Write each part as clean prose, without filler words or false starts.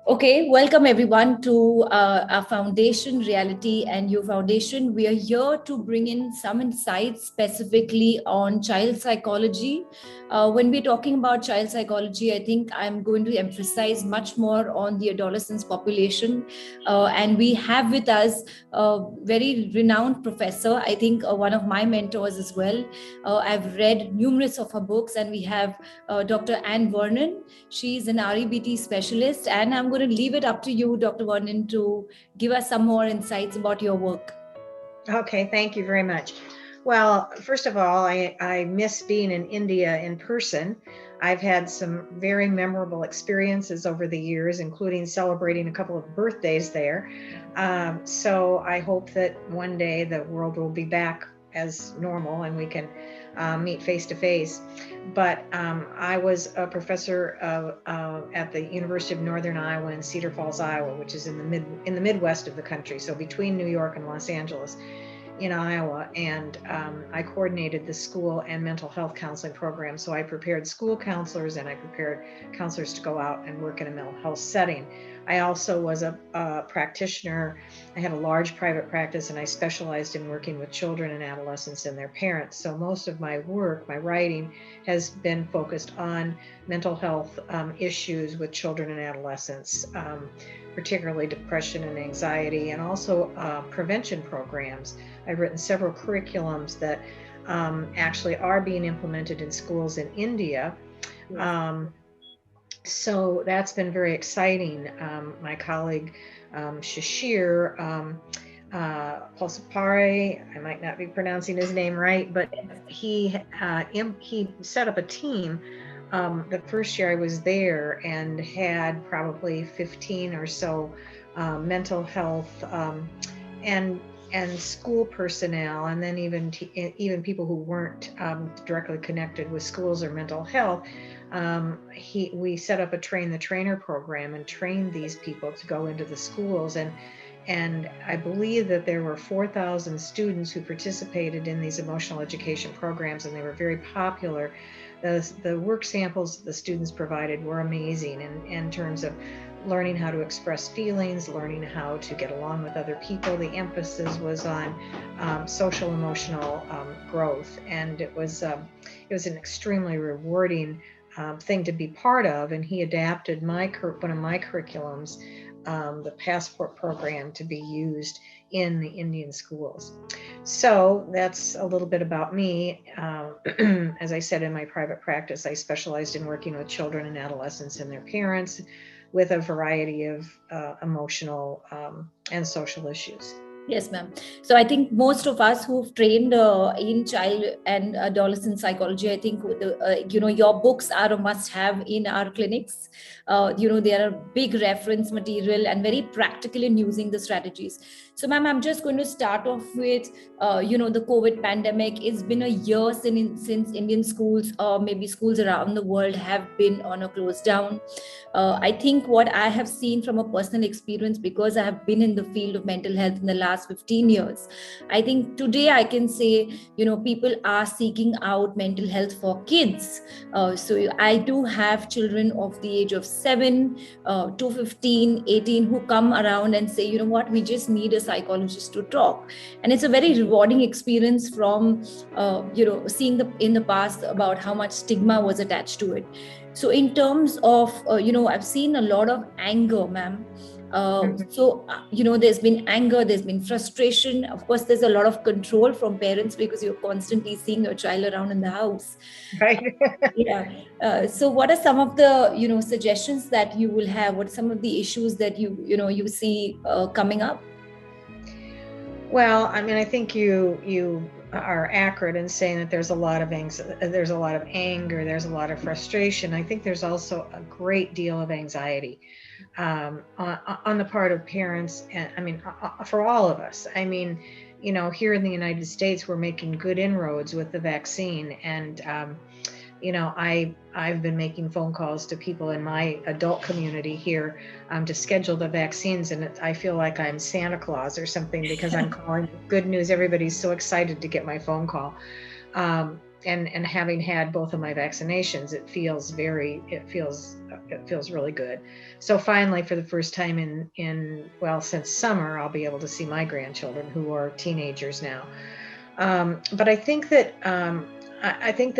Okay, welcome everyone to our foundation, Reality and You Foundation. We are here to bring in some insights specifically on child psychology. When we're talking about child psychology, I think I'm going to emphasize much more on the adolescents population. And we have with us a very renowned professor, I think one of my mentors as well. I've read numerous of her books, and we have Dr. Anne Vernon. She's an REBT specialist, and I'm going to leave it up to you, Dr. Vernon, to give us some more insights about your work. Okay, thank you very much. Well, first of all, I miss being in India in person. I've had some very memorable experiences over the years, including celebrating a couple of birthdays there. So I hope that one day the world will be back as normal and we can meet face to face. But I was a professor at the University of Northern Iowa in Cedar Falls, Iowa, which is in the Midwest of the country, so between New York and Los Angeles in Iowa, and I coordinated the school and mental health counseling program. So I prepared school counselors and I prepared counselors to go out and work in a mental health setting. I also was a practitioner. I had a large private practice, and I specialized in working with children and adolescents and their parents. So most of my work, my writing, has been focused on mental health issues with children and adolescents, particularly depression and anxiety, and also prevention programs. I've written several curriculums that actually are being implemented in schools in India. So that's been very exciting. My colleague Shashir Pulsapare, I might not be pronouncing his name right, but he set up a team. The first year I was there, and had probably 15 or so mental health and school personnel, and then even people who weren't directly connected with schools or mental health. We set up a train the trainer program and trained these people to go into the schools, and I believe that there were 4,000 students who participated in these emotional education programs, and they were very popular. The work samples the students provided were amazing in terms of learning how to express feelings, learning how to get along with other people. The emphasis was on social emotional growth, and it was an extremely rewarding thing to be part of. And he adapted one of my curriculums, the Passport program, to be used in the Indian schools. So that's a little bit about me. As I said, in my private practice, I specialized in working with children and adolescents and their parents with a variety of emotional and social issues. Yes, ma'am. So I think most of us who've trained in child and adolescent psychology, I think your books are a must-have in our clinics. They are a big reference material and very practical in using the strategies. So, ma'am, I'm just going to start off with, the COVID pandemic. It's been a year since Indian schools, or maybe schools around the world, have been on a close down. I think what I have seen from a personal experience, because I have been in the field of mental health in the last 15 years, I think today I can say, people are seeking out mental health for kids. So I do have children of the age of 7 to 15, 18 who come around and say, you know what, we just need a psychologist to talk. And it's a very rewarding experience from, seeing in the past about how much stigma was attached to it. So in terms of, I've seen a lot of anger, ma'am. There's been anger, there's been frustration. Of course, there's a lot of control from parents because you're constantly seeing your child around in the house. Right. Yeah. So what are some of the, suggestions that you will have? What are some of the issues that you see coming up? Well, I mean, I think you are accurate in saying that there's a lot of there's a lot of anger, there's a lot of frustration. I think there's also a great deal of anxiety on the part of parents, and I mean, for all of us. I mean, here in the United States, we're making good inroads with the vaccine, and I've been making phone calls to people in my adult community here to schedule the vaccines, and I feel like I'm Santa Claus or something because I'm calling good news. Everybody's so excited to get my phone call. And having had both of my vaccinations, it feels really good. So finally, for the first time since summer, I'll be able to see my grandchildren who are teenagers now. But I think that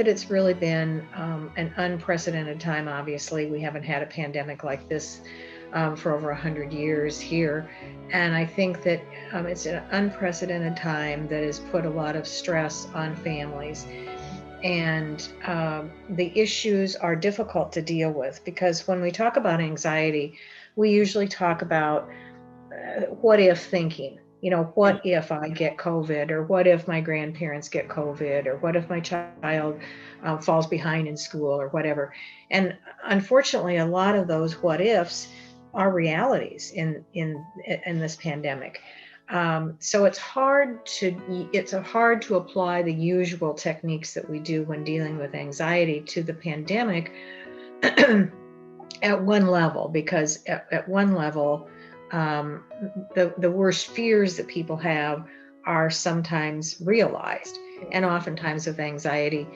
it's really been an unprecedented time. Obviously, we haven't had a pandemic like this for over 100 years here. And I think that it's an unprecedented time that has put a lot of stress on families. And the issues are difficult to deal with, because when we talk about anxiety, we usually talk about what if thinking. What if I get COVID, or what if my grandparents get COVID, or what if my child falls behind in school, or whatever. And unfortunately, a lot of those what ifs are realities in this pandemic. So it's hard to apply the usual techniques that we do when dealing with anxiety to the pandemic at one level, because at one level, the worst fears that people have are sometimes realized. And oftentimes with anxiety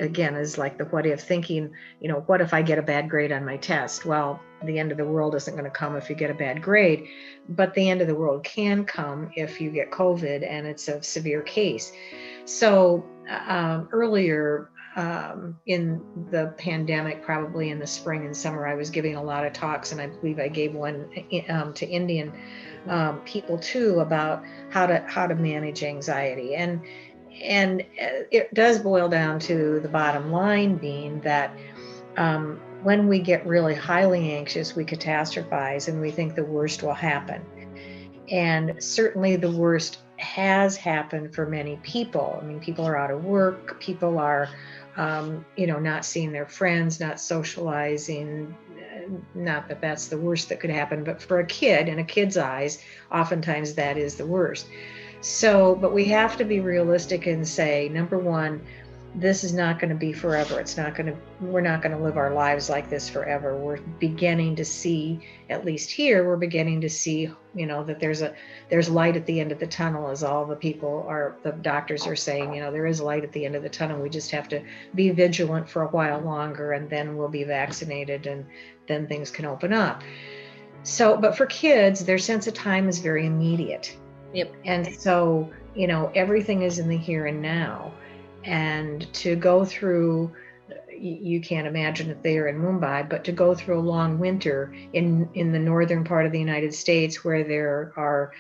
again is like the what if thinking. What if I get a bad grade on my test? Well, the end of the world isn't going to come if you get a bad grade, but the end of the world can come if you get COVID and it's a severe case. So earlier in the pandemic, probably in the spring and summer, I was giving a lot of talks, and I believe I gave one to Indian people too, about how to manage anxiety. And it does boil down to the bottom line being that when we get really highly anxious, we catastrophize and we think the worst will happen. And certainly the worst has happened for many people. I mean, people are out of work, people are not seeing their friends, not socializing. Not that that's the worst that could happen, but for a kid, in a kid's eyes, oftentimes that is the worst. So, but we have to be realistic and say, number one, this is not going to be forever. We're not going to live our lives like this forever. We're beginning to see, at least here, that there's light at the end of the tunnel, as all the doctors are saying, there is light at the end of the tunnel. We just have to be vigilant for a while longer, and then we'll be vaccinated, and then things can open up. So, but for kids, their sense of time is very immediate. Yep. And so, everything is in the here and now. And to go through, you can't imagine it there in Mumbai, but to go through a long winter in the northern part of the United States, where there are,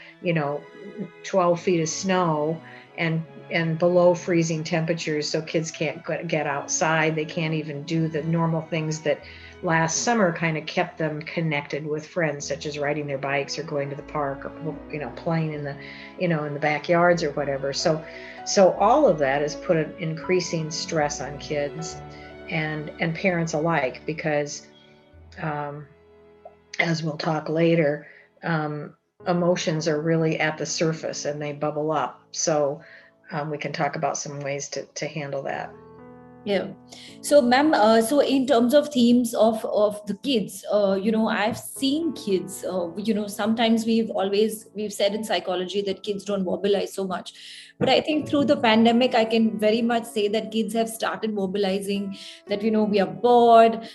12 feet of snow and below freezing temperatures, so kids can't get outside. They can't even do the normal things that last summer kind of kept them connected with friends, such as riding their bikes or going to the park, or playing in the backyards or whatever. So all of that has put an increasing stress on kids and parents alike, because as we'll talk later, emotions are really at the surface and they bubble up. So we can talk about some ways to handle that. Yeah. So, ma'am, so in terms of themes of the kids, I've seen kids, sometimes we've said in psychology that kids don't verbalize so much. But I think through the pandemic, I can very much say that kids have started verbalizing that, we are bored,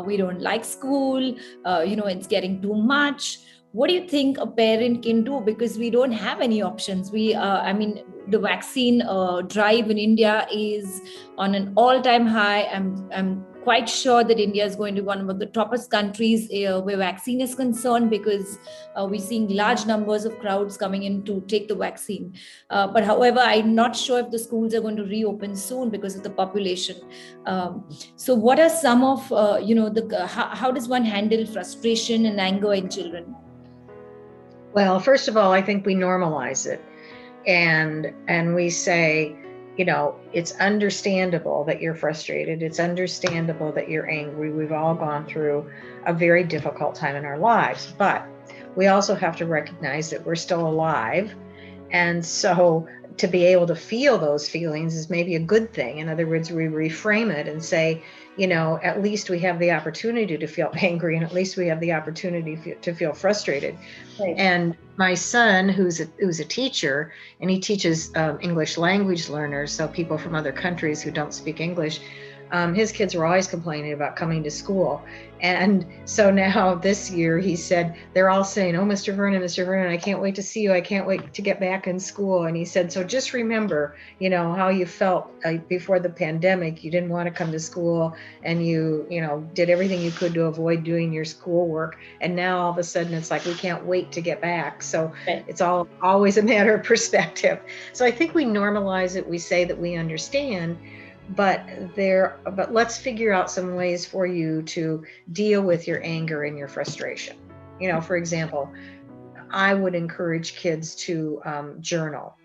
we don't like school, it's getting too much. What do you think a parent can do? Because we don't have any options. The vaccine drive in India is on an all-time high. I'm quite sure that India is going to be one of the toppest countries where vaccine is concerned, because we're seeing large numbers of crowds coming in to take the vaccine. But however, I'm not sure if the schools are going to reopen soon because of the population. So what are some of, how does one handle frustration and anger in children? Well, first of all, I think we normalize it, and we say, it's understandable that you're frustrated. It's understandable that you're angry. We've all gone through a very difficult time in our lives, but we also have to recognize that we're still alive. And so to be able to feel those feelings is maybe a good thing. In other words, we reframe it and say, at least we have the opportunity to feel angry, and at least we have the opportunity to feel frustrated. Right. And my son, who's a teacher, and he teaches English language learners, so people from other countries who don't speak English, his kids were always complaining about coming to school. And so now this year he said, they're all saying, "Oh, Mr. Vernon, I can't wait to see you. I can't wait to get back in school." And he said, "So just remember, how you felt before the pandemic. You didn't want to come to school, and you did everything you could to avoid doing your schoolwork. And now all of a sudden it's like, we can't wait to get back." So Right. it's always a matter of perspective. So I think we normalize it. We say that we understand, but let's figure out some ways for you to deal with your anger and your frustration. For example, I would encourage kids to journal.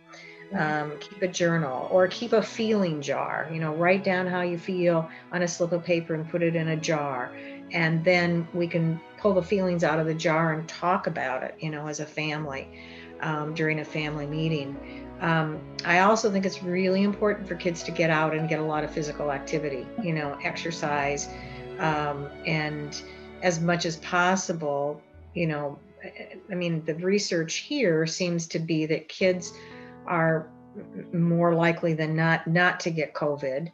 Keep a journal or keep a feeling jar. Write down how you feel on a slip of paper and put it in a jar, and then we can pull the feelings out of the jar and talk about it, as a family, during a family meeting. I also think it's really important for kids to get out and get a lot of physical activity, exercise, and as much as possible, the research here seems to be that kids are more likely than not to get COVID.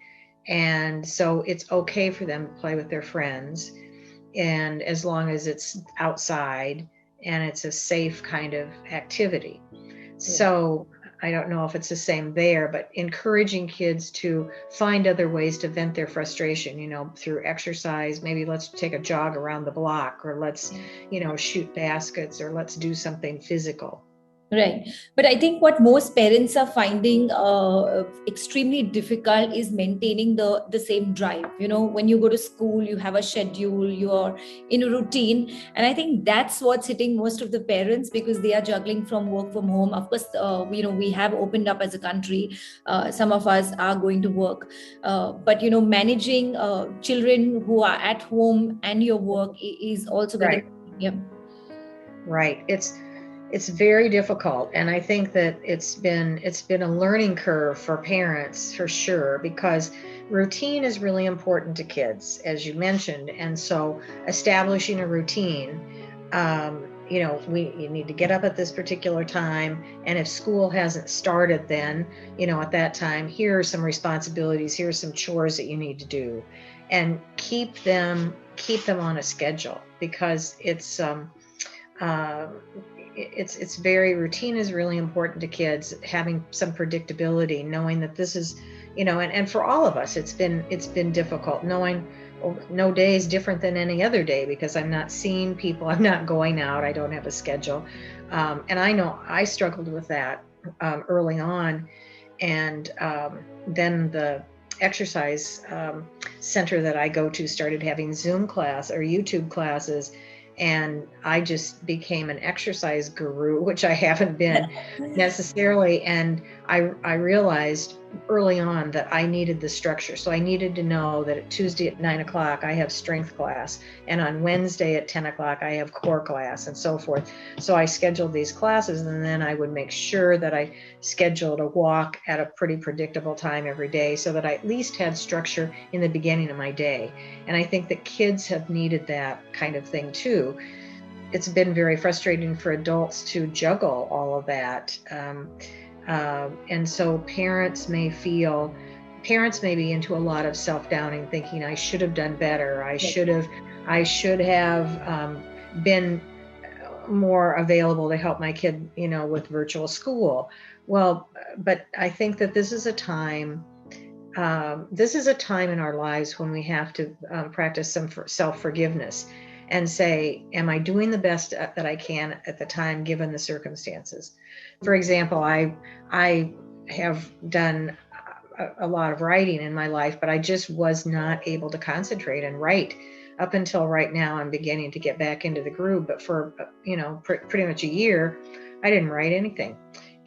And so it's okay for them to play with their friends, and as long as it's outside and it's a safe kind of activity. So I don't know if it's the same there, but encouraging kids to find other ways to vent their frustration, through exercise. Maybe let's take a jog around the block, or let's, shoot baskets, or let's do something physical. Right. But I think what most parents are finding extremely difficult is maintaining the same drive. When you go to school, you have a schedule, you're in a routine. And I think that's what's hitting most of the parents, because they are juggling from work from home. Of course, we have opened up as a country. Some of us are going to work. But, managing children who are at home and your work is also Right. getting, yeah. Right. It's very difficult, and I think that it's been a learning curve for parents, for sure, because routine is really important to kids, as you mentioned. And so establishing a routine, you need to get up at this particular time, and if school hasn't started then, at that time, here are some responsibilities, here are some chores that you need to do, and keep them on a schedule, because it's very routine is really important to kids, having some predictability, knowing that this is, and for all of us, it's been difficult knowing no day is different than any other day, because I'm not seeing people, I'm not going out, I don't have a schedule. And I know I struggled with that early on. And then the exercise center that I go to started having Zoom class or YouTube classes, and I just became an exercise guru, which I haven't been necessarily. And I realized early on that I needed the structure. So I needed to know that at Tuesday at 9 o'clock, I have strength class. And on Wednesday at 10 o'clock, I have core class, and so forth. So I scheduled these classes, and then I would make sure that I scheduled a walk at a pretty predictable time every day, so that I at least had structure in the beginning of my day. And I think that kids have needed that kind of thing too. It's been very frustrating for adults to juggle all of that. And so parents may be into a lot of self-doubting, thinking I should have done better. I should have been more available to help my kid, with virtual school. Well, but I think that this is a time in our lives when we have to practice some self-forgiveness and say, am I doing the best that I can at the time, given the circumstances? For example, I have done a lot of writing in my life, but I just was not able to concentrate and write. Up until right now, I'm beginning to get back into the groove, but for, pretty much a year, I didn't write anything.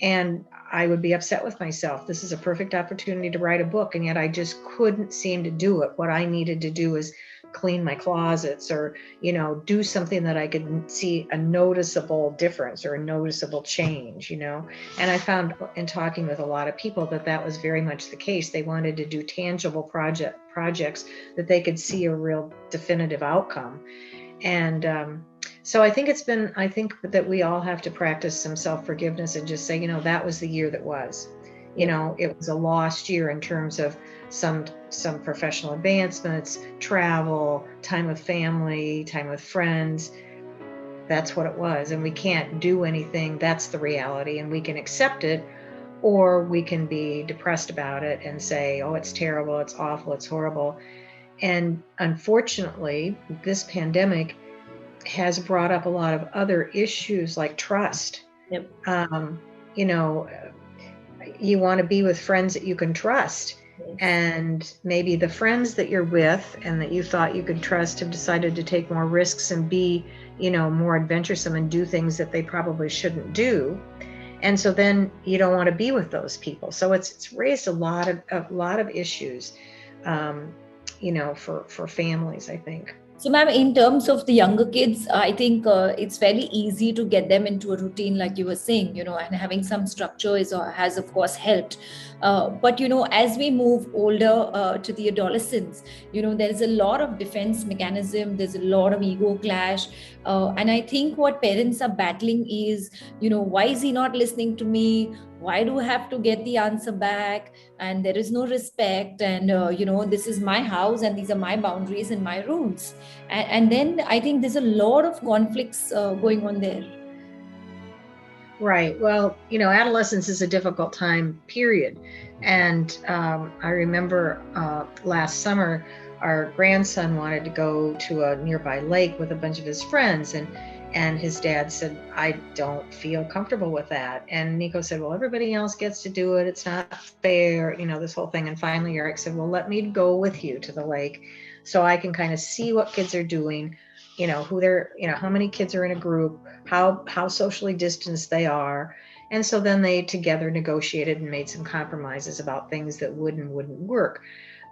And I would be upset with myself. This is a perfect opportunity to write a book, and yet I just couldn't seem to do it. What I needed to do is clean my closets, or, do something that I could see a noticeable difference or a noticeable change, And I found in talking with a lot of people that was very much the case. They wanted to do tangible projects that they could see a real definitive outcome. And so I think that we all have to practice some self-forgiveness and just say, that was the year that was. It was a lost year in terms of some professional advancements, travel, time with family, time with friends. That's what it was. And we can't do anything. That's the reality. And we can accept it, or we can be depressed about it and say, oh, it's terrible, it's awful, it's horrible. And unfortunately, this pandemic has brought up a lot of other issues like trust. Yep. You want to be with friends that you can trust. Yes. And maybe the friends that you're with and that you thought you could trust have decided to take more risks and be, more adventuresome and do things that they probably shouldn't do. And so then you don't want to be with those people. So it's raised a lot of issues, for families, I think. So, ma'am, in terms of the younger kids, I think it's fairly easy to get them into a routine, like you were saying, and having some structure has, of course, helped. But, as we move older to the adolescents, there's a lot of defense mechanism, there's a lot of ego clash. And I think what parents are battling is, why is he not listening to me? Why do I have to get the answer back? And there is no respect. And, this is my house and these are my boundaries and my rules. And then I think there's a lot of conflicts going on there. Right. Well, adolescence is a difficult time, period. And I remember last summer, our grandson wanted to go to a nearby lake with a bunch of his friends. And his dad said, I don't feel comfortable with that. And Nico said, well, everybody else gets to do it. It's not fair, this whole thing. And finally, Eric said, well, let me go with you to the lake so I can kind of see what kids are doing, who they're, how many kids are in a group, how socially distanced they are. And so then they together negotiated and made some compromises about things that would and wouldn't work.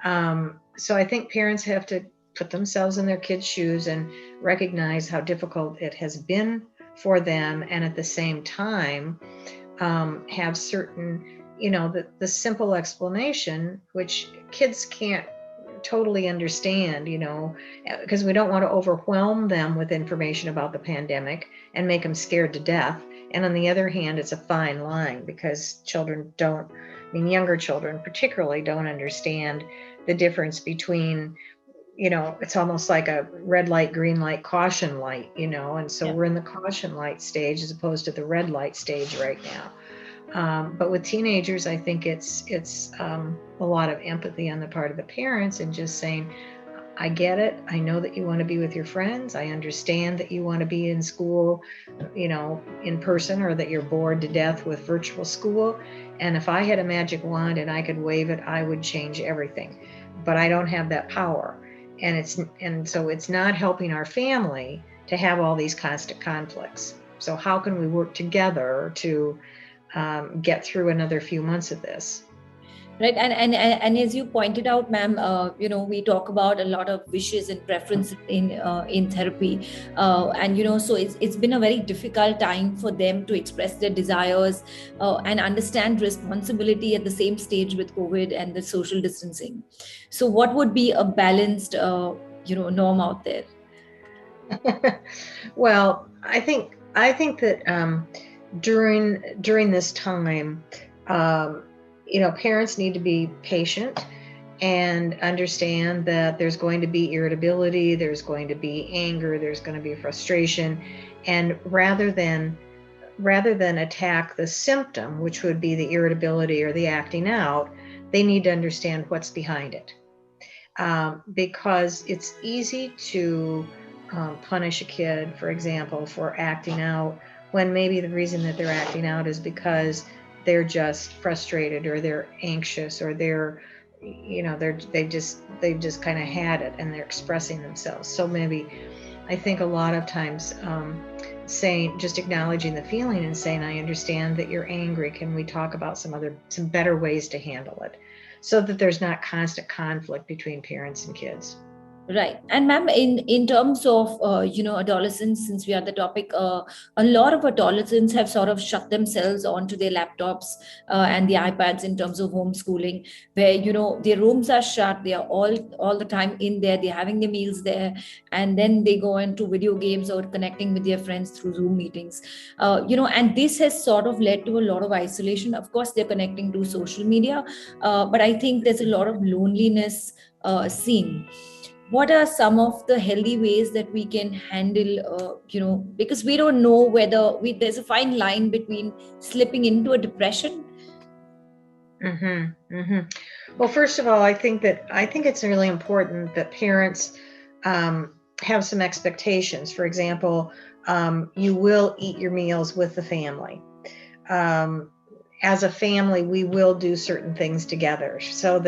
So I think parents have to put themselves in their kids' shoes and recognize how difficult it has been for them. And at the same time, have certain, the simple explanation, which kids can't totally understand, because we don't want to overwhelm them with information about the pandemic and make them scared to death. And on the other hand, it's a fine line because younger children particularly don't understand the difference between, it's almost like a red light, green light, caution light, and so We're in the caution light stage as opposed to the red light stage right now. But with teenagers, I think it's a lot of empathy on the part of the parents and just saying, I get it. I know that you want to be with your friends. I understand that you want to be in school, in person, or that you're bored to death with virtual school. And if I had a magic wand and I could wave it, I would change everything. But I don't have that power. And so it's not helping our family to have all these constant conflicts. So how can we work together to get through another few months of this? Right. And as you pointed out, ma'am, we talk about a lot of wishes and preferences in therapy. And, so it's been a very difficult time for them to express their desires and understand responsibility at the same stage with COVID and the social distancing. So what would be a balanced, norm out there? Well, I think that during this time, parents need to be patient and understand that there's going to be irritability, there's going to be anger, there's going to be frustration. And rather than attack the symptom, which would be the irritability or the acting out, they need to understand what's behind it. Because it's easy to punish a kid, for example, for acting out when maybe the reason that they're acting out is because they're just frustrated or they're anxious or they've just kind of had it and they're expressing themselves. So maybe I think a lot of times just acknowledging the feeling and saying, I understand that you're angry. Can we talk about some better ways to handle it so that there's not constant conflict between parents and kids? Right. And ma'am, in terms of, adolescents, since we are the topic, a lot of adolescents have sort of shut themselves onto their laptops and the iPads in terms of homeschooling, where, their rooms are shut. They are all the time in there. They're having their meals there. And then they go into video games or connecting with their friends through Zoom meetings. And this has sort of led to a lot of isolation. Of course, they're connecting to social media, but I think there's a lot of loneliness seen. What are some of the healthy ways that we can handle, because we don't know whether there's a fine line between slipping into a depression. Well, first of all, I think it's really important that parents have some expectations. For example, you will eat your meals with the family. As a family, we will do certain things together, so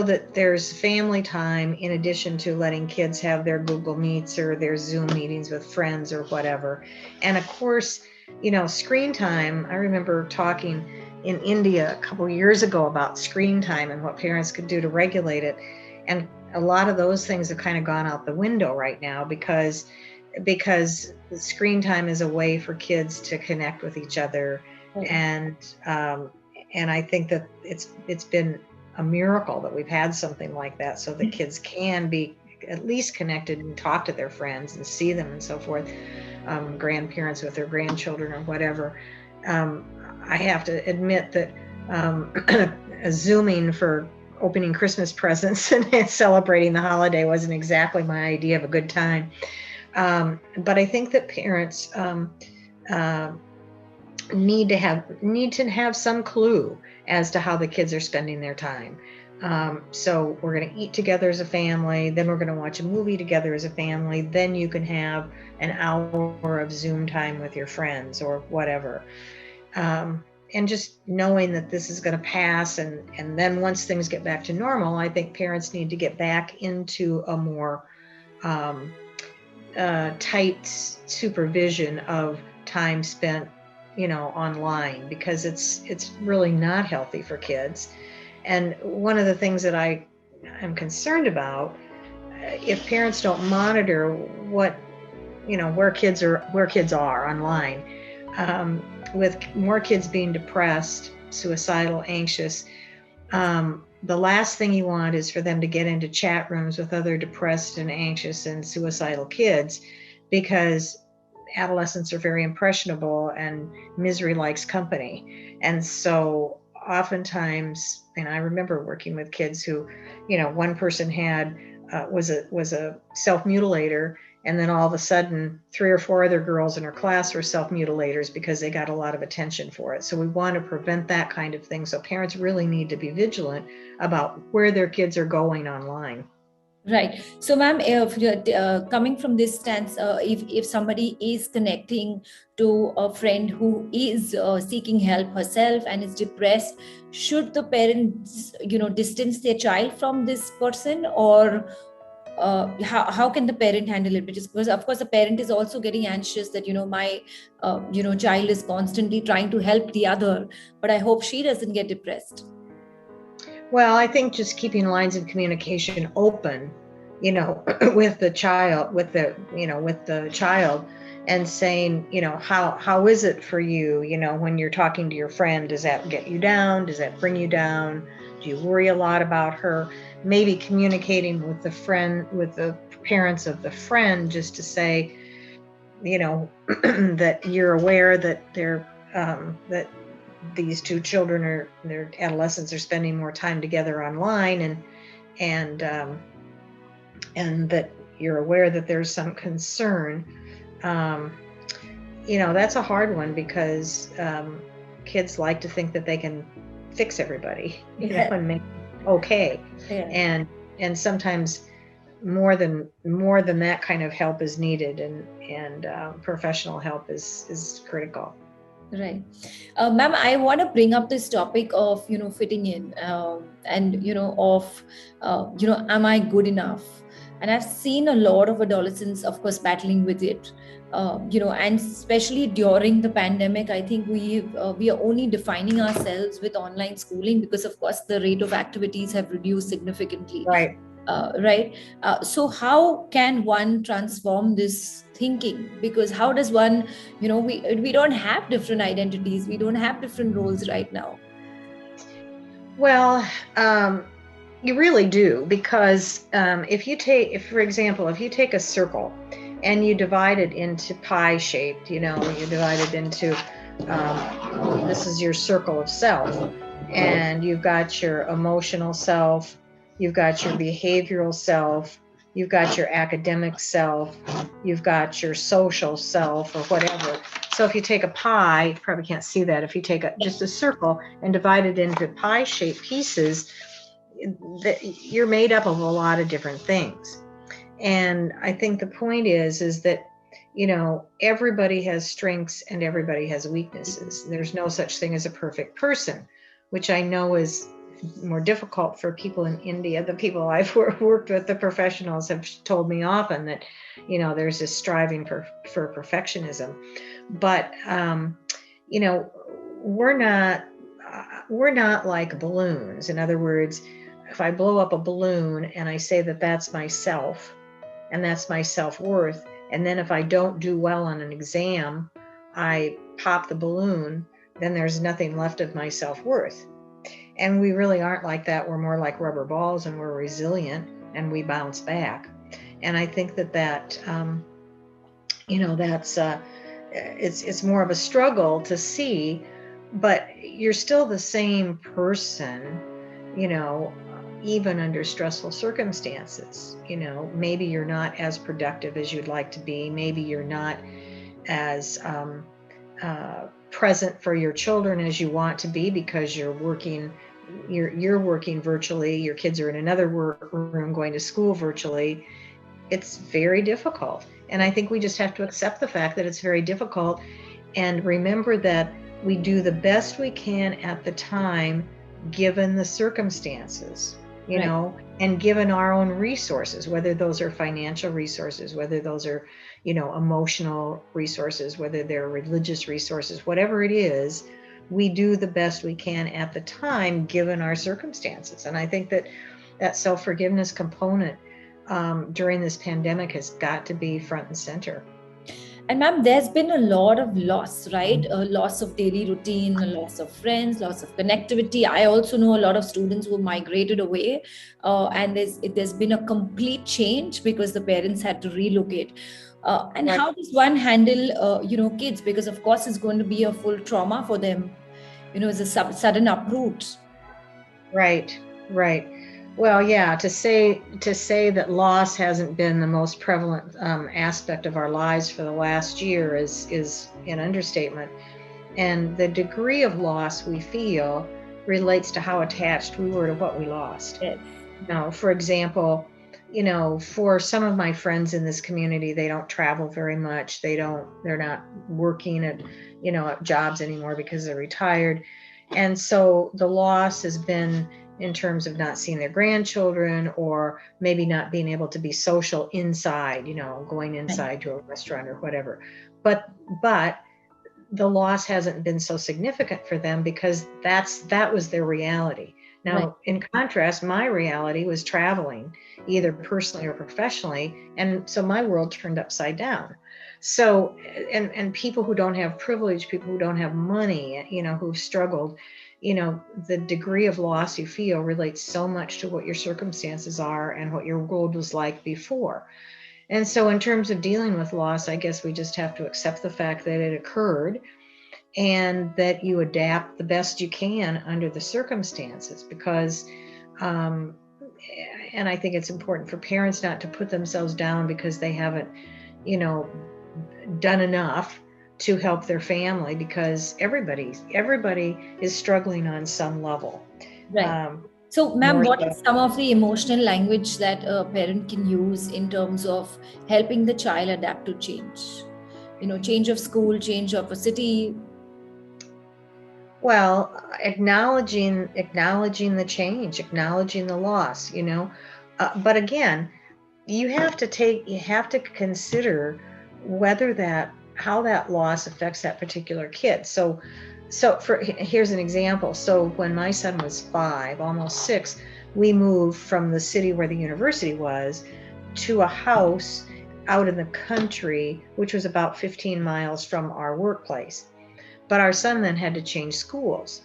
that there's family time in addition to letting kids have their Google Meets or their Zoom meetings with friends or whatever. And of course, screen time. I remember talking in India a couple of years ago about screen time and what parents could do to regulate it. And a lot of those things have kind of gone out the window right now because the screen time is a way for kids to connect with each other. And I think that it's been a miracle that we've had something like that, so that kids can be at least connected and talk to their friends and see them and so forth, grandparents with their grandchildren or whatever. I have to admit that Zooming for opening Christmas presents and celebrating the holiday wasn't exactly my idea of a good time. But I think that parents need to have some clue as to how the kids are spending their time. So we're going to eat together as a family, then we're going to watch a movie together as a family, then you can have an hour of Zoom time with your friends or whatever. And just knowing that this is going to pass, and then once things get back to normal, I think parents need to get back into a more tight supervision of time spent online, because it's really not healthy for kids. And one of the things that I am concerned about, if parents don't monitor where kids are online, with more kids being depressed, suicidal, anxious, the last thing you want is for them to get into chat rooms with other depressed and anxious and suicidal kids, because adolescents are very impressionable and misery likes company. And so oftentimes, and I remember working with kids who, one person was a self-mutilator, and then all of a sudden 3 or 4 other girls in her class were self-mutilators because they got a lot of attention for it. So we want to prevent that kind of thing. So parents really need to be vigilant about where their kids are going online. Right. So, ma'am, if coming from this stance, if somebody is connecting to a friend who is seeking help herself and is depressed, should the parents, distance their child from this person, or how can the parent handle it? Because of course the parent is also getting anxious that my child is constantly trying to help the other, but I hope she doesn't get depressed. Well, I think just keeping lines of communication open, with the child, and saying, how is it for you, when you're talking to your friend? Does that get you down? Does that bring you down? Do you worry a lot about her? Maybe communicating with the parents of the friend, just to say, that you're aware that that these two children their adolescents are spending more time together online, and that you're aware that there's some concern. That's a hard one, because kids like to think that they can fix everybody, and make it okay. Yeah. And sometimes more than that kind of help is needed, and professional help is critical. Right. Ma'am, I want to bring up this topic of, fitting in, and, am I good enough? And I've seen a lot of adolescents, of course, battling with it, and especially during the pandemic. I think we are only defining ourselves with online schooling, because, of course, the rate of activities have reduced significantly. Right. right? So how can one transform this thinking? Because how does one, we don't have different identities, we don't have different roles right now. Well, you really do, because if, for example, if you take a circle and you divide it into pie shaped, you divide it into, this is your circle of self, and you've got your emotional self, you've got your behavioral self, you've got your academic self, you've got your social self, or whatever. So if you take a pie, you probably can't see that. If you take just a circle and divide it into pie-shaped pieces, you're made up of a lot of different things. And I think the point is that, everybody has strengths and everybody has weaknesses. There's no such thing as a perfect person, which I know is more difficult for people in India. The people I've worked with, the professionals, have told me often that, there's this striving for perfectionism. But, we're not like balloons. In other words, if I blow up a balloon and I say that that's myself and that's my self-worth, and then if I don't do well on an exam, I pop the balloon, then there's nothing left of my self-worth. And we really aren't like that. We're more like rubber balls, and we're resilient, and we bounce back. And I think that it's more of a struggle to see, but you're still the same person, even under stressful circumstances. Maybe you're not as productive as you'd like to be. Maybe you're not as present for your children as you want to be, because you're working virtually. Your kids are in another room going to school virtually. It's very difficult. And I think we just have to accept the fact that it's very difficult, and remember that we do the best we can at the time, given the circumstances, and given our own resources, whether those are financial resources, whether those are, emotional resources, whether they're religious resources, whatever it is, we do the best we can at the time, given our circumstances. And I think that self-forgiveness component during this pandemic has got to be front and center. And ma'am, there's been a lot of loss, right? A loss of daily routine, a loss of friends, loss of connectivity. I also know a lot of students who migrated away, and there's been a complete change because the parents had to relocate. And Right. how does one handle, kids? Because of course it's going to be a full trauma for them. It's a sudden uproot. Right. Well, yeah, to say that loss hasn't been the most prevalent aspect of our lives for the last year is an understatement. And the degree of loss we feel relates to how attached we were to what we lost. Yes. Now, for example, for some of my friends in this community, they don't travel very much. They're not working at jobs anymore because they're retired. And so the loss has been in terms of not seeing their grandchildren, or maybe not being able to be social inside, going inside to a restaurant or whatever. But the loss hasn't been so significant for them because that was their reality. Now, right. In contrast, my reality was traveling, either personally or professionally. And so my world turned upside down. So, and people who don't have privilege, people who don't have money, who've struggled, the degree of loss you feel relates so much to what your circumstances are and what your world was like before. And so in terms of dealing with loss, I guess we just have to accept the fact that it occurred, and that you adapt the best you can under the circumstances, because and I think it's important for parents not to put themselves down because they haven't done enough to help their family, because everybody is struggling on some level. Right. So, ma'am, what is some of the emotional language that a parent can use in terms of helping the child adapt to change? Change of school, change of a city. Well, acknowledging the change, acknowledging the loss, but again, you have to consider how that loss affects that particular kid. So here's an example. So when my son was 5, almost 6, we moved from the city where the university was to a house out in the country, which was about 15 miles from our workplace. But our son then had to change schools.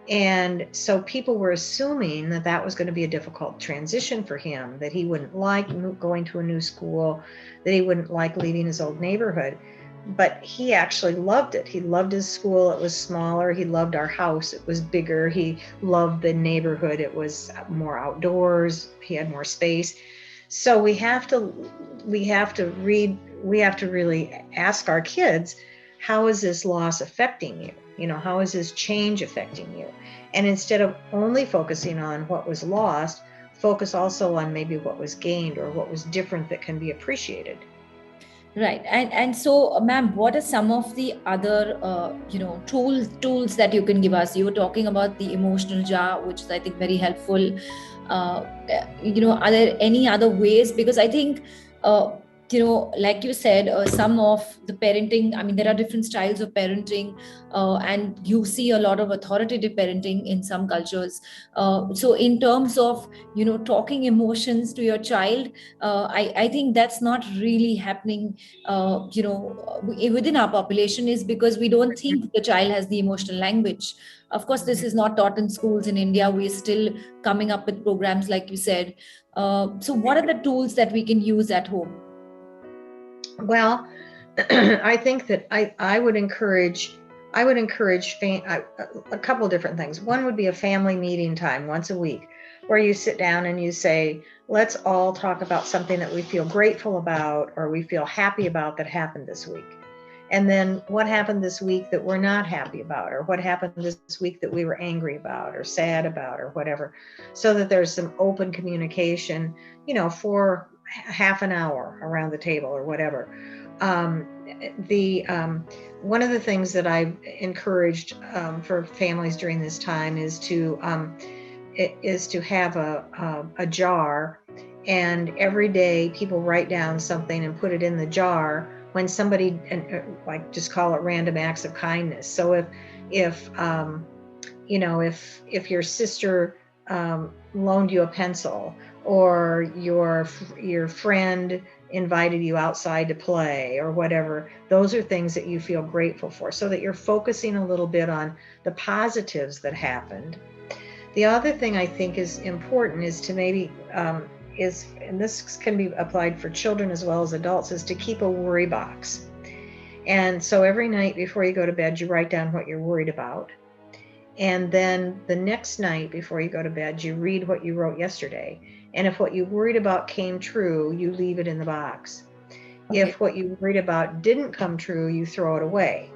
And so people were assuming that that was going to be a difficult transition for him, that he wouldn't like going to a new school, that he wouldn't like leaving his old neighborhood. But he actually loved it. He loved his school. It was smaller. He loved our house. It was bigger. He loved the neighborhood. It was more outdoors. He had more space. So we have to really ask our kids, how is this loss affecting you? You know, how is this change affecting you? And instead of only focusing on what was lost, focus also on maybe what was gained or what was different that can be appreciated. Right. And so, ma'am, what are some of the other, tools that you can give us? You were talking about the emotional jar, which is, I think, very helpful. Are there any other ways? Because I think, like you said, some of the parenting, I mean, there are different styles of parenting, and you see a lot of authoritative parenting in some cultures. So in terms of, talking emotions to your child, I think that's not really happening, within our population, is because we don't think the child has the emotional language. Of course, this is not taught in schools in India. We're still coming up with programs, like you said. So what are the tools that we can use at home? Well, I think that I would encourage a couple different things. One would be a family meeting time once a week where you sit down and you say, let's all talk about something that we feel grateful about or we feel happy about that happened this week. And then what happened this week that we're not happy about, or what happened this week that we were angry about or sad about or whatever, so that there's some open communication, for half an hour around the table or whatever. One of the things that I've encouraged for families during this time is to have a jar, and every day people write down something and put it in the jar when somebody, like, just call it random acts of kindness. So if your sister loaned you a pencil, or your friend invited you outside to play or whatever, those are things that you feel grateful for, so that you're focusing a little bit on the positives that happened. The other thing I think is important is to maybe, and this can be applied for children as well as adults, is to keep a worry box. And so every night before you go to bed, you write down what you're worried about. And then the next night before you go to bed, you read what you wrote yesterday. And if what you worried about came true, you leave it in the box. Okay. If what you worried about didn't come true, you throw it away.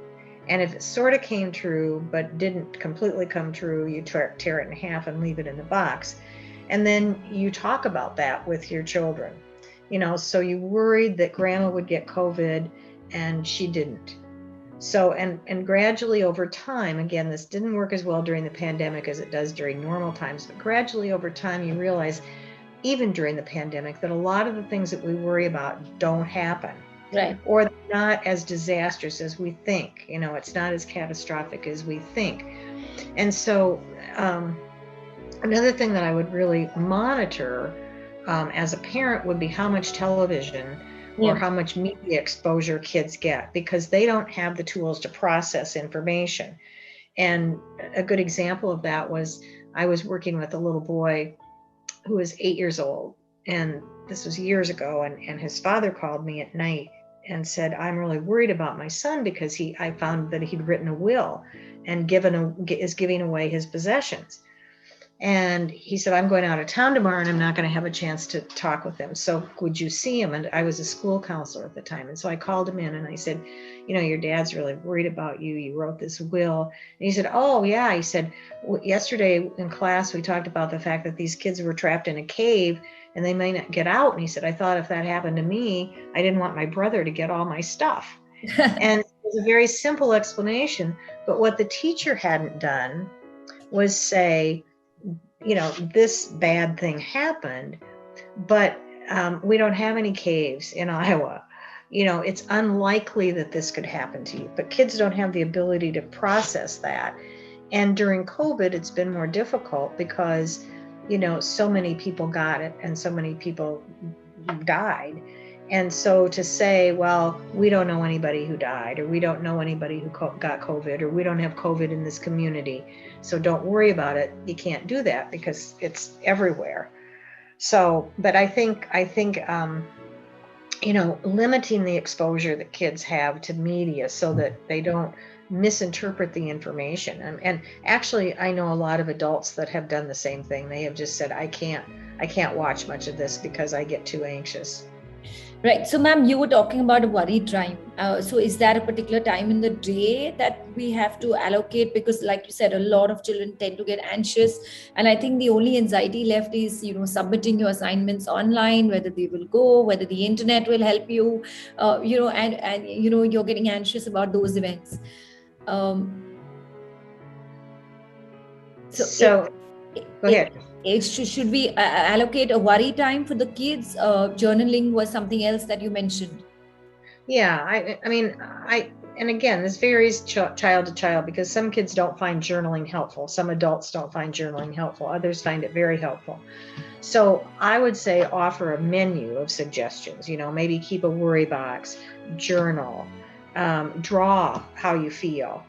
And if it sort of came true, but didn't completely come true, you tear it in half and leave it in the box. And then you talk about that with your children. So you worried that grandma would get COVID and she didn't. So, and gradually over time, again, this didn't work as well during the pandemic as it does during normal times, but gradually over time, you realize, even during the pandemic, that a lot of the things that we worry about don't happen. Right. Or they're not as disastrous as we think. It's not as catastrophic as we think. And so another thing that I would really monitor as a parent would be how much television or how much media exposure kids get, because they don't have the tools to process information. And a good example of that was, I was working with a little boy who was 8 years old, and this was years ago, and his father called me at night and said, I'm really worried about my son because I found that he'd written a will and is giving away his possessions. And he said, I'm going out of town tomorrow and I'm not going to have a chance to talk with him. So would you see him? And I was a school counselor at the time. And so I called him in and I said, your dad's really worried about you. You wrote this will. And he said, oh, yeah. He said, yesterday in class, we talked about the fact that these kids were trapped in a cave and they may not get out. And he said, I thought if that happened to me, I didn't want my brother to get all my stuff. And it was a very simple explanation. But what the teacher hadn't done was say, this bad thing happened, but we don't have any caves in Iowa. It's unlikely that this could happen to you, but kids don't have the ability to process that. And during COVID, it's been more difficult because so many people got it and so many people died. And so to say, well, we don't know anybody who died, or we don't know anybody who got COVID, or we don't have COVID in this community, so don't worry about it. You can't do that because it's everywhere. So, but I think, limiting the exposure that kids have to media so that they don't misinterpret the information. And actually, I know a lot of adults that have done the same thing. They have just said, I can't watch much of this because I get too anxious. Right. So, ma'am, you were talking about a worry time. So is there a particular time in the day that we have to allocate? Because like you said, a lot of children tend to get anxious. And I think the only anxiety left is, submitting your assignments online, whether they will go, whether the internet will help you, and you're getting anxious about those events. So go ahead. Should we allocate a worry time for the kids? Journaling was something else that you mentioned. Yeah, and again, this varies child to child, because some kids don't find journaling helpful. Some adults don't find journaling helpful. Others find it very helpful. So I would say offer a menu of suggestions, maybe keep a worry box, journal, draw how you feel,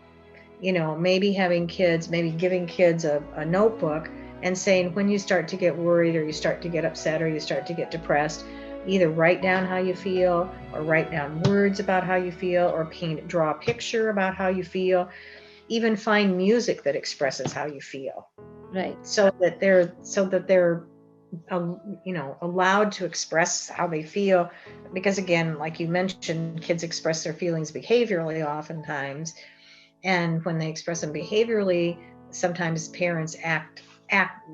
maybe giving kids a notebook and saying, when you start to get worried, or you start to get upset, or you start to get depressed, either write down how you feel, or write down words about how you feel, or draw a picture about how you feel. Even find music that expresses how you feel. Right. So that they're allowed to express how they feel. Because again, like you mentioned, kids express their feelings behaviorally oftentimes. And when they express them behaviorally, sometimes parents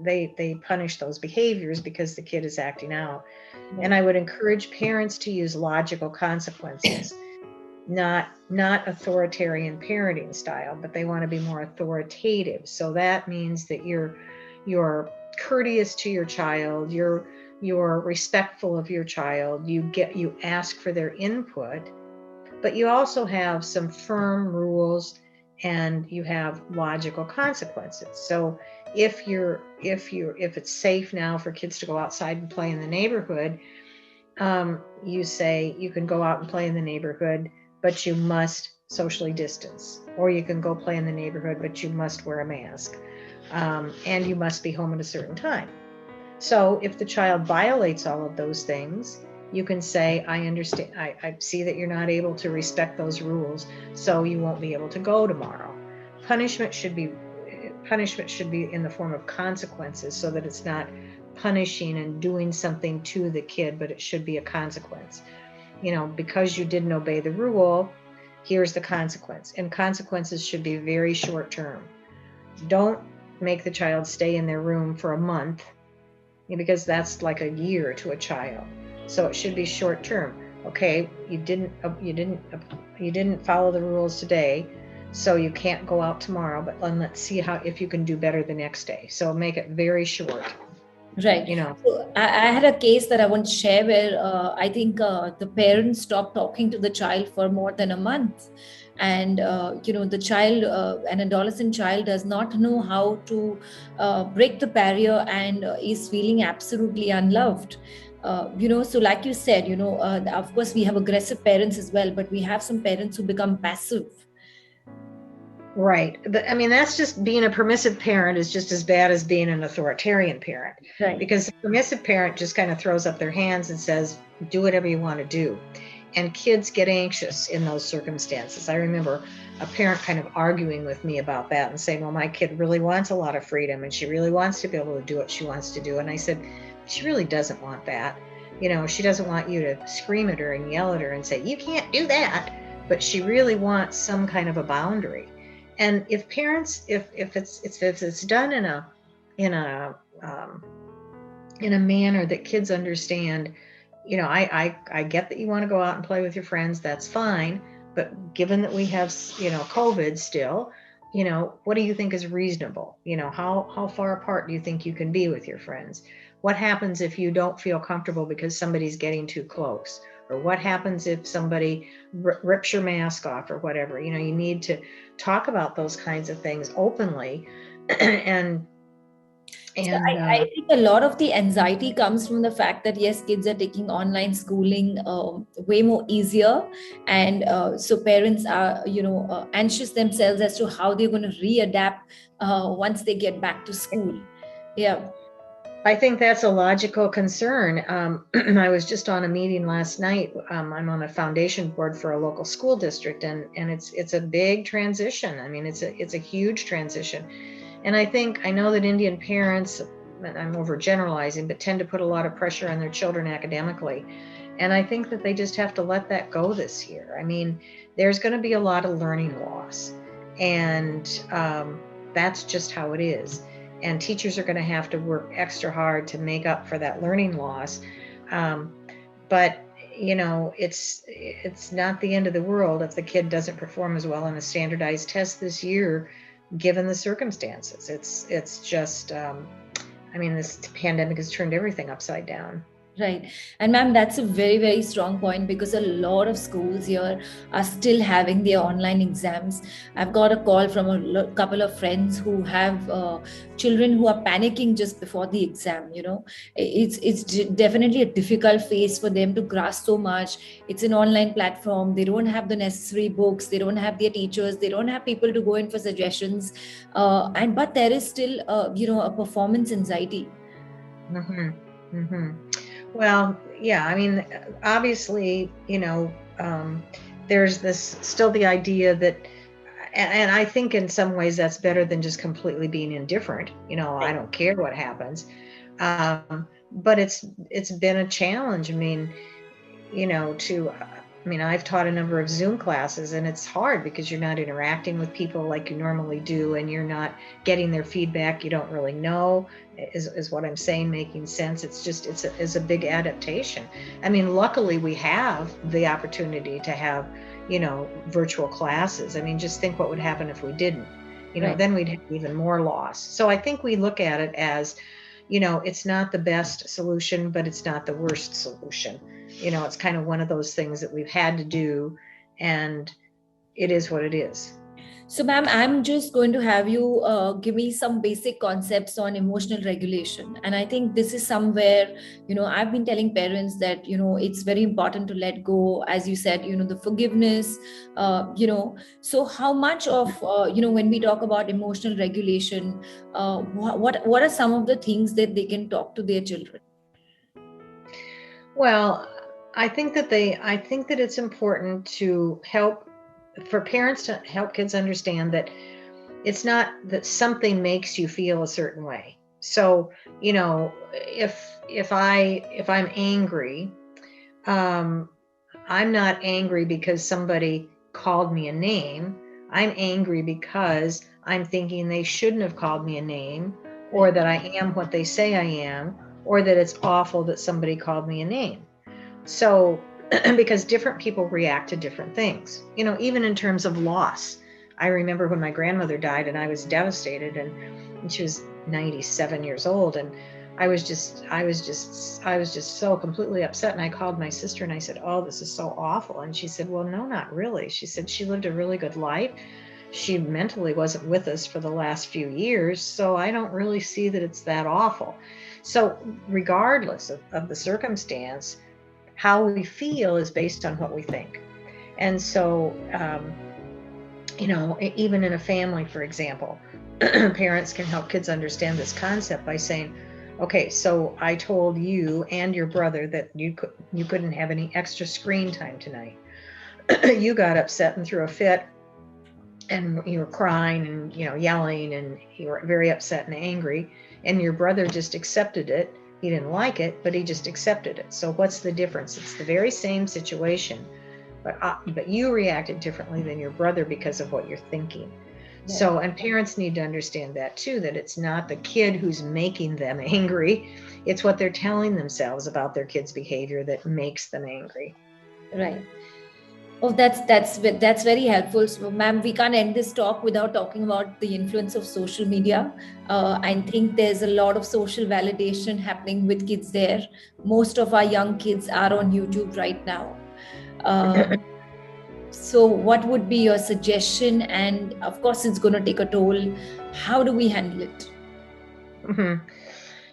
they punish those behaviors because the kid is acting out. Right. And I would encourage parents to use logical consequences, not authoritarian parenting style, but they want to be more authoritative. So that means that you're courteous to your child, you're respectful of your child, you ask for their input, but you also have some firm rules and you have logical consequences. So if it's safe now for kids to go outside and play in the neighborhood, you say you can go out and play in the neighborhood, but you must socially distance. Or you can go play in the neighborhood, but you must wear a mask, and you must be home at a certain time. So if the child violates all of those things, you can say, I understand, I see that you're not able to respect those rules, so you won't be able to go tomorrow. Punishment should be in the form of consequences, so that it's not punishing and doing something to the kid, but it should be a consequence. Because you didn't obey the rule, here's the consequence. And consequences should be very short term. Don't make the child stay in their room for a month, because that's like a year to a child. So it should be short term. Okay, you didn't follow the rules today, so you can't go out tomorrow, but let's see if you can do better the next day. So make it very short. Right. So I had a case that I want to share where I think the parents stopped talking to the child for more than a month. And, the child, an adolescent child, does not know how to break the barrier and is feeling absolutely unloved. So like you said, of course, we have aggressive parents as well, but we have some parents who become passive. Right. That's just, being a permissive parent is just as bad as being an authoritarian parent. Right. Because the permissive parent just kind of throws up their hands and says, do whatever you want to do. And kids get anxious in those circumstances. I remember a parent kind of arguing with me about that and saying, well, my kid really wants a lot of freedom and she really wants to be able to do what she wants to do. And I said, she really doesn't want that. She doesn't want you to scream at her and yell at her and say, you can't do that. But she really wants some kind of a boundary. And if parents, if it's done in a manner that kids understand, I get that you want to go out and play with your friends, that's fine. But given that we have, COVID still, what do you think is reasonable? How far apart do you think you can be with your friends? What happens if you don't feel comfortable because somebody's getting too close? Or what happens if somebody rips your mask off or whatever? You need to talk about those kinds of things openly and So And I think a lot of the anxiety comes from the fact that yes, kids are taking online schooling way more easier, and so parents are anxious themselves as to how they're going to readapt once they get back to school. Yeah. I think that's a logical concern. I was just on a meeting last night. I'm on a foundation board for a local school district, and it's a big transition. I mean, it's a huge transition, and I know that Indian parents, I'm overgeneralizing, but tend to put a lot of pressure on their children academically, and I think that they just have to let that go this year. I mean, there's going to be a lot of learning loss, and that's just how it is. And teachers are going to have to work extra hard to make up for that learning loss. But it's not the end of the world if the kid doesn't perform as well on a standardized test this year, given the circumstances. It's just, I mean, this pandemic has turned everything upside down. Right. And ma'am, that's a very, very strong point, because a lot of schools here are still having their online exams. I've got a call from a couple of friends who have children who are panicking just before the exam. It's definitely a difficult phase for them to grasp so much. It's an online platform. They don't have the necessary books. They don't have their teachers. They don't have people to go in for suggestions. But there is still, a performance anxiety. Mm-hmm. Mm-hmm. Well, yeah, I mean, obviously, there's this still the idea that, and I think in some ways that's better than just completely being indifferent. I don't care what happens. But it's been a challenge. I mean, I've taught a number of Zoom classes, and it's hard because you're not interacting with people like you normally do, and you're not getting their feedback. You don't really know, is what I'm saying making sense? It's a big adaptation. I mean, luckily we have the opportunity to have, virtual classes. I mean, just think what would happen if we didn't, Right. then we'd have even more loss. So I think we look at it as, it's not the best solution, but it's not the worst solution. It's kind of one of those things that we've had to do, and it is what it is. So, ma'am, I'm just going to have you give me some basic concepts on emotional regulation. And I think this is somewhere, I've been telling parents that, it's very important to let go, as you said, the forgiveness, So, how much of, when we talk about emotional regulation, what are some of the things that they can talk to their children? Well, I think that it's important for parents to help kids understand that it's not that something makes you feel a certain way. So, if I'm angry, um, I'm not angry because somebody called me a name. I'm angry because I'm thinking they shouldn't have called me a name, or that I am what they say I am, or that it's awful that somebody called me a name. So, because different people react to different things, even in terms of loss. I remember when my grandmother died, and I was devastated, and she was 97 years old, and I was just so completely upset. And I called my sister and I said, "Oh, this is so awful." And she said, "Well, no, not really." She said she lived a really good life. She mentally wasn't with us for the last few years, so I don't really see that it's that awful. So, regardless of the circumstance, how we feel is based on what we think. And so, even in a family, for example, parents can help kids understand this concept by saying, okay, so I told you and your brother that you couldn't have any extra screen time tonight. You got upset and threw a fit, and you were crying and yelling, and you were very upset and angry, and your brother just accepted it. He didn't like it, but he just accepted it. So what's the difference? It's the very same situation, but you reacted differently than your brother because of what you're thinking. Right. So, and parents need to understand that too, that it's not the kid who's making them angry. It's what they're telling themselves about their kid's behavior that makes them angry. Right. Oh, that's very helpful. So, ma'am, we can't end this talk without talking about the influence of social media. I think there's a lot of social validation happening with kids there. Most of our young kids are on YouTube right now. So, what would be your suggestion? And of course, it's going to take a toll. How do we handle it? Mhm.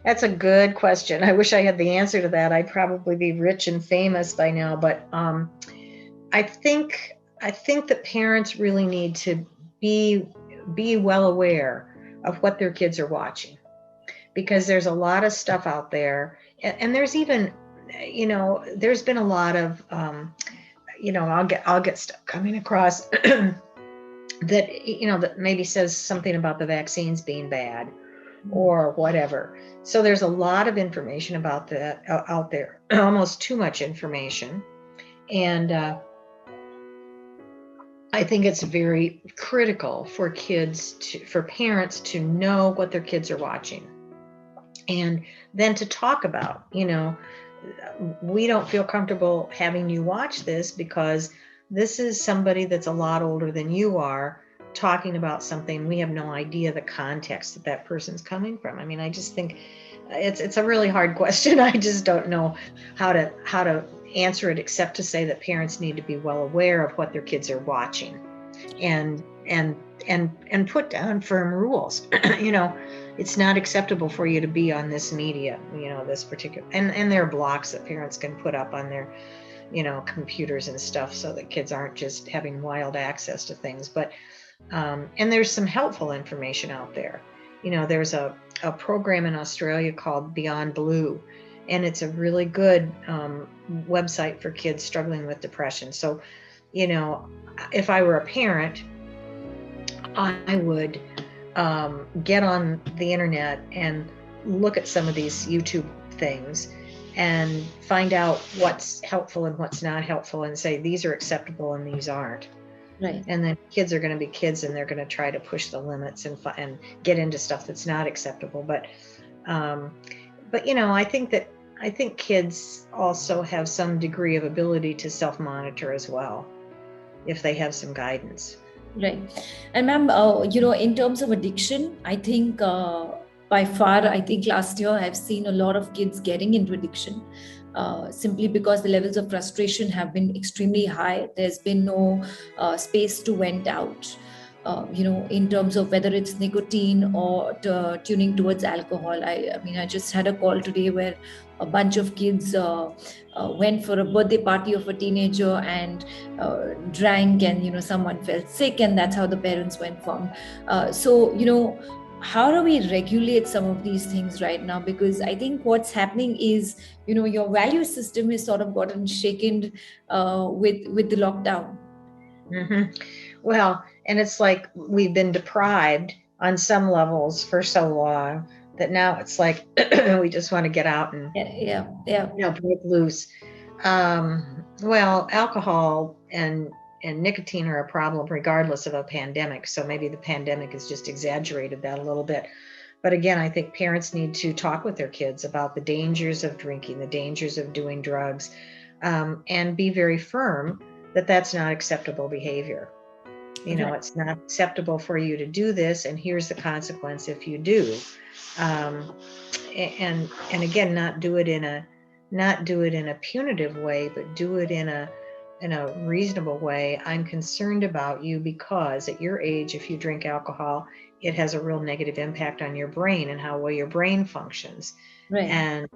That's a good question. I wish I had the answer to that. I'd probably be rich and famous by now. But I think I think that parents really need to be be well aware of what their kids are watching, because there's a lot of stuff out there, and there's even, there's been a lot of, I'll get stuff coming across that that maybe says something about the vaccines being bad or whatever. So there's a lot of information about that out there, almost too much information. And I think it's very critical for for parents to know what their kids are watching, and then to talk about, we don't feel comfortable having you watch this because this is somebody that's a lot older than you are talking about something. We have no idea the context that that person's coming from. I mean, I just think it's a really hard question. I just don't know how to answer it, except to say that parents need to be well aware of what their kids are watching, and and put down firm rules. It's not acceptable for you to be on this media, this particular, and there are blocks that parents can put up on their, computers and stuff, so that kids aren't just having wild access to things. But and there's some helpful information out there. There's a program in Australia called Beyond Blue, and it's a really good website for kids struggling with depression. So, if I were a parent, I would get on the internet and look at some of these YouTube things and find out what's helpful and what's not helpful, and say these are acceptable and these aren't. Right. And then kids are going to be kids, and they're going to try to push the limits and get into stuff that's not acceptable. But I think kids also have some degree of ability to self-monitor as well, if they have some guidance. Right. And ma'am, in terms of addiction, I think by far, I think last year I've seen a lot of kids getting into addiction, simply because the levels of frustration have been extremely high. There's been no space to vent out. In terms of whether it's nicotine or tuning towards alcohol. I mean, I just had a call today where a bunch of kids went for a birthday party of a teenager and drank, and someone felt sick, and that's how the parents were informed. So how do we regulate some of these things right now? Because I think what's happening is, your value system is sort of gotten shaken with the lockdown. Mm-hmm. Well, and it's like we've been deprived on some levels for so long that now it's like we just want to get out and Yeah. break loose. Well, alcohol and nicotine are a problem regardless of a pandemic. So maybe the pandemic has just exaggerated that a little bit. But again, I think parents need to talk with their kids about the dangers of drinking, the dangers of doing drugs, and be very firm that that's not acceptable behavior. Right. It's not acceptable for you to do this, and here's the consequence if you do. And again, not do it in a punitive way, but do it in a reasonable way. I'm concerned about you because at your age, if you drink alcohol, it has a real negative impact on your brain and how well your brain functions. Right. And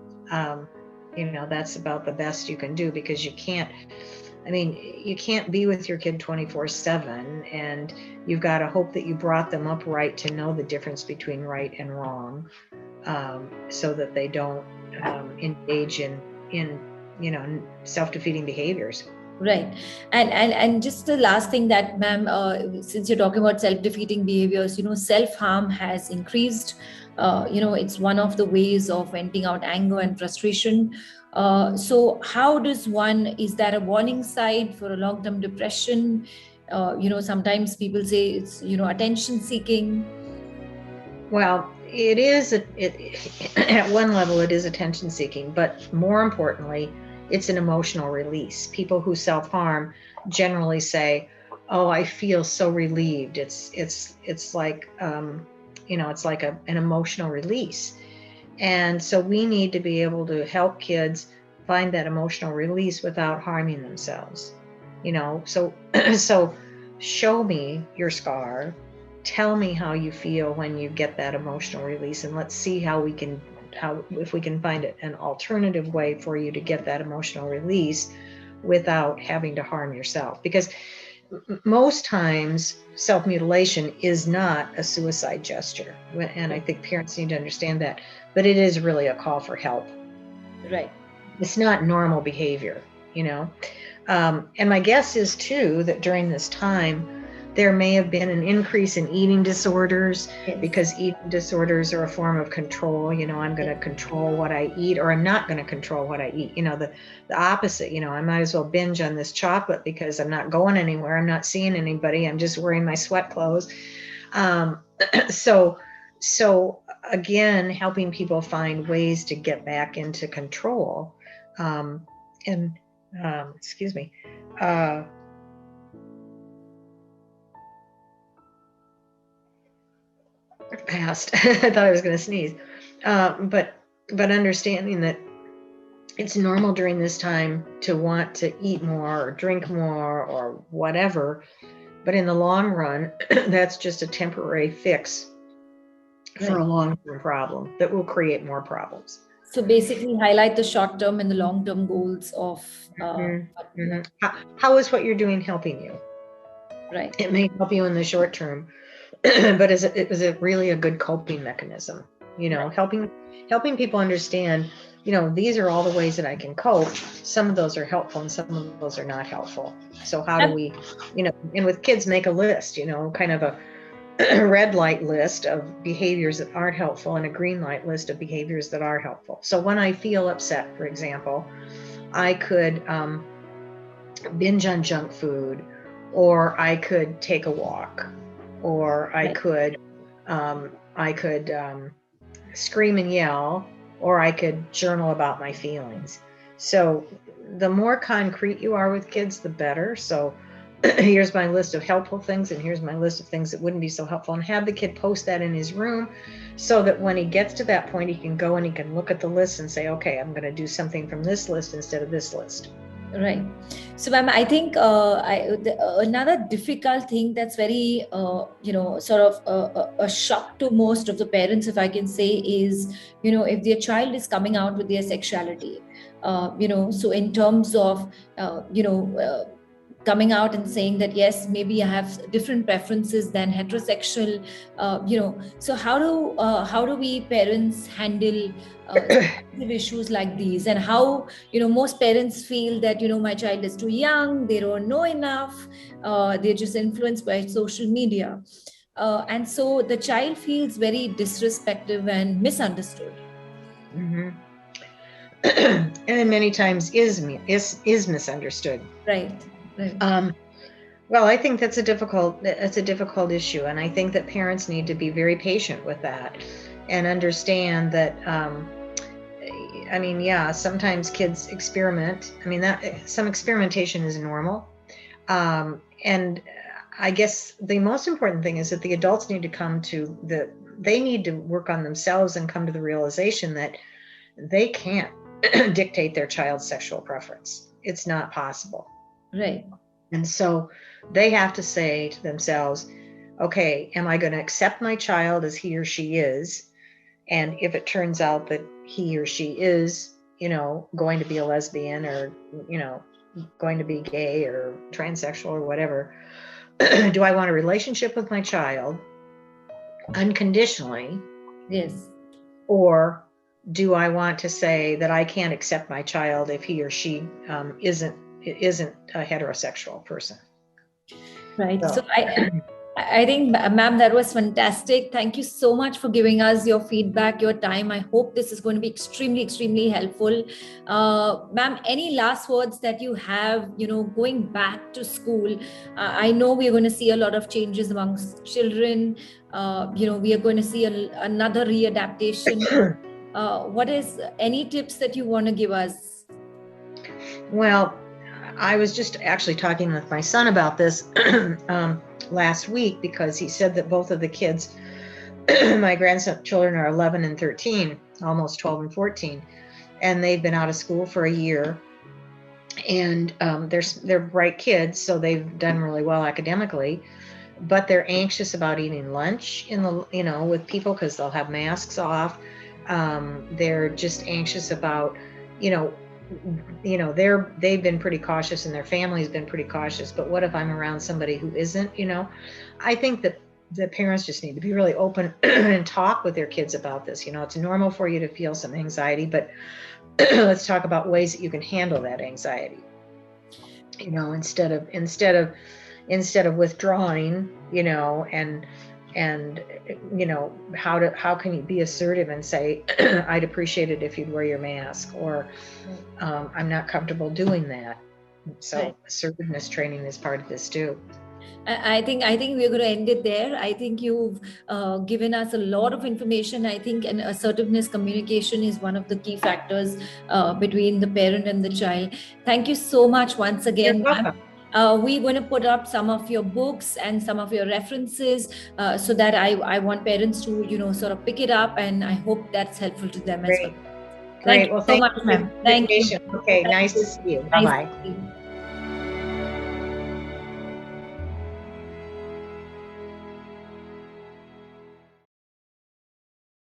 that's about the best you can do, because you can't be with your kid 24/7, and you've got to hope that you brought them up right to know the difference between right and wrong, so that they don't engage in self-defeating behaviors. Right. And just the last thing that, ma'am, since you're talking about self-defeating behaviors, self-harm has increased. It's one of the ways of venting out anger and frustration. So how is that a warning sign for a long-term depression? Sometimes people say it's, attention seeking. Well, it is, at one level, it is attention seeking, but more importantly, it's an emotional release. People who self-harm generally say, "Oh, I feel so relieved." It's like, it's like an emotional release. And so we need to be able to help kids find that emotional release without harming themselves. So so show me your scar. tell me how you feel when you get that emotional release, and let's see if we can find an alternative way for you to get that emotional release without having to harm yourself. Because most times self-mutilation is not a suicide gesture, and I think parents need to understand that, but it is really a call for help. Right. It's not normal behavior, you know. And my guess is too that during this time there may have been an increase in eating disorders, Yes. because eating disorders are a form of control. You know, I'm going to control what I eat, or I'm not going to control what I eat. You know, the opposite. You know, I might as well binge on this chocolate because I'm not going anywhere. I'm not seeing anybody. I'm just wearing my sweat clothes. So again, helping people find ways to get back into control. Excuse me. Passed. I thought I was going to sneeze. But understanding that it's normal during this time to want to eat more or drink more or whatever, but in the long run, that's just a temporary fix for a long-term problem that will create more problems. So basically highlight the short-term and the long-term goals of How is what you're doing helping you? Right. It may help you in the short term, but is it really a good coping mechanism? You know, helping people understand, you know, these are all the ways that I can cope. Some of those are helpful and some of those are not helpful. So how do we, you know, and with kids, make a list, you know, kind of a red light list of behaviors that aren't helpful and a green light list of behaviors that are helpful. So when I feel upset, for example, I could binge on junk food, or I could take a walk, or I could scream and yell, or I could journal about my feelings. So the more concrete you are with kids, the better. So here's my list of helpful things, and here's my list of things that wouldn't be so helpful, and have the kid post that in his room so that when he gets to that point, he can go and he can look at the list and say, okay, I'm going to do something from this list instead of this list. Right. So, ma'am, I think another difficult thing that's very, sort of a shock to most of the parents, if I can say, is, you know, if their child is coming out with their sexuality, so in terms of, coming out and saying that, yes, maybe I have different preferences than heterosexual, so how do we parents handle issues like these, and how, you know, most parents feel that, you know, my child is too young, they don't know enough, they're just influenced by social media, and so the child feels very disrespected and misunderstood. Mm-hmm. And many times is misunderstood. Right. Well, I think that's a difficult issue, and I think that parents need to be very patient with that and understand that. I mean, yeah, sometimes kids experiment. I mean, that some experimentation is normal, and I guess the most important thing is that the adults need to they need to work on themselves and come to the realization that they can't dictate their child's sexual preference. It's not possible. Right. And so they have to say to themselves, okay, am I going to accept my child as he or she is? And if it turns out that he or she is, you know, going to be a lesbian, or, you know, going to be gay or transsexual or whatever, do I want a relationship with my child unconditionally? Yes. Or do I want to say that I can't accept my child if he or she isn't a heterosexual person? Right. So I think, ma'am, that was fantastic. Thank you so much for giving us your feedback, your time. I hope this is going to be extremely, extremely helpful. Ma'am, any last words that you have, you know, going back to school? I know we are going to see a lot of changes amongst children. We are going to see another readaptation. What is any tips that you want to give us? Well, I was just actually talking with my son about this last week, because he said that both of the kids, my grandchildren, are 11 and 13, almost 12 and 14, and they've been out of school for a year, and they're bright kids, so they've done really well academically. but they're anxious about eating lunch in the, with people because they'll have masks off. They're just anxious about, you know, they've been pretty cautious and their family's been pretty cautious. But what if I'm around somebody who isn't? I think that the parents just need to be really open and talk with their kids about this. It's normal for you to feel some anxiety, but let's talk about ways that you can handle that anxiety. Instead of withdrawing, and how can you be assertive and say, I'd appreciate it if you'd wear your mask, or I'm not comfortable doing that. So Right. assertiveness training is part of this too. I think we're going to end it there. I think you've given us a lot of information. I think an assertiveness communication is one of the key factors between the parent and the child. Thank you so much once again, You're ma'am. welcome. We're going to put up some of your books and some of your references so that I want parents to sort of pick it up, and I hope that's helpful to them as well. Great. Well, Thank you so thank much, you for ma'am. the Thank you. invitation. Okay, Thank nice you. to see you. Nice Bye-bye. to see you.